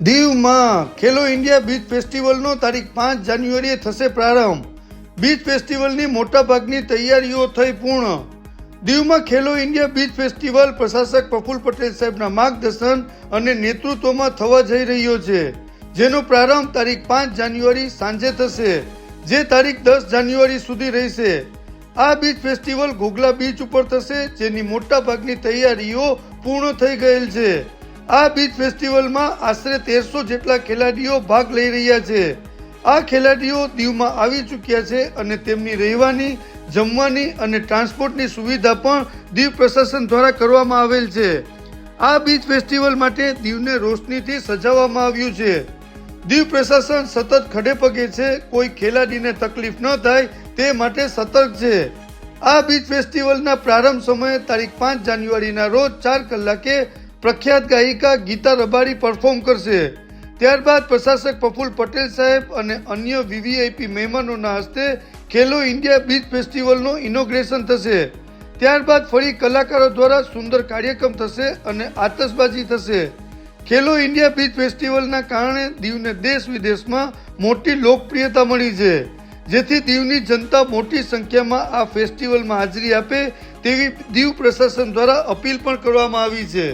દીવમાં Khelo India beach ફેસ્ટિવલનો તારીખ 5 જાન્યુઆરીએ થશે પ્રારંભ. બીચ ફેસ્ટિવલની મોટાભાગની તૈયારીઓ થઈ પૂર્ણ. દીવમાં ખેલો ઇન્ડિયા બીચ ફેસ્ટિવલ પ્રશાસક પ્રફુલ પટેલ સાહેબના માર્ગદર્શન અને નેતૃત્વમાં થવા જઈ રહ્યો છે, જેનો પ્રારંભ તારીખ 5 જાન્યુઆરી સાંજે થશે, જે તારીખ 10 જાન્યુઆરી સુધી રહેશે. આ બીચ ફેસ્ટિવલ ઘોઘલા બીચ ઉપર થશે, જેની મોટાભાગની તૈયારીઓ પૂર્ણ થઈ ગયેલ છે. આ બીચ ફેસ્ટિવલમાં આશરે 1300 જેટલા ખેલાડીઓ ભાગ લઈ રહ્યા છે. આ ખેલાડીઓ દીવમાં આવી ચૂક્યા છે અને તેમની રહેવાની, જમવાની અને ટ્રાન્સપોર્ટની સુવિધા પણ દીવ પ્રશાસન દ્વારા કરવામાં આવેલ છે. આ બીચ ફેસ્ટિવલ માટે દીવને રોશનીથી સજાવવામાં આવ્યું છે. દીવ પ્રશાસન સતત ખડે પગે છે, કોઈ ખેલાડીને તકલીફ ન થાય તે માટે સતર્ક છે. આ બીચ ફેસ્ટિવલના પ્રારંભ સમયે તારીખ 5 જાન્યુઆરીના રોજ 4 કલાકે પ્રખ્યાત ગાયિકા ગીતા રબારી પરફોર્મ કરશે. ત્યારબાદ પ્રશાસક પ્રફુલ પટેલ સાહેબ અને અન્ય વીવીઆઈપી મહેમાનોના હસ્તે ખેલો ઇન્ડિયા બીચ ફેસ્ટિવલનો ઇનોગ્રેશન થશે. ત્યારબાદ ફરી કલાકારો દ્વારા સુંદર કાર્યક્રમ થશે અને આતશબાજી થશે. ખેલો ઇન્ડિયા બીચ ફેસ્ટિવલના કારણે દીવને દેશ વિદેશમાં મોટી લોકપ્રિયતા મળી છે, જેથી દીવની જનતા મોટી સંખ્યામાં આ ફેસ્ટિવલમાં હાજરી આપે તેવી દીવ પ્રશાસન દ્વારા અપીલ પણ કરવામાં આવી છે.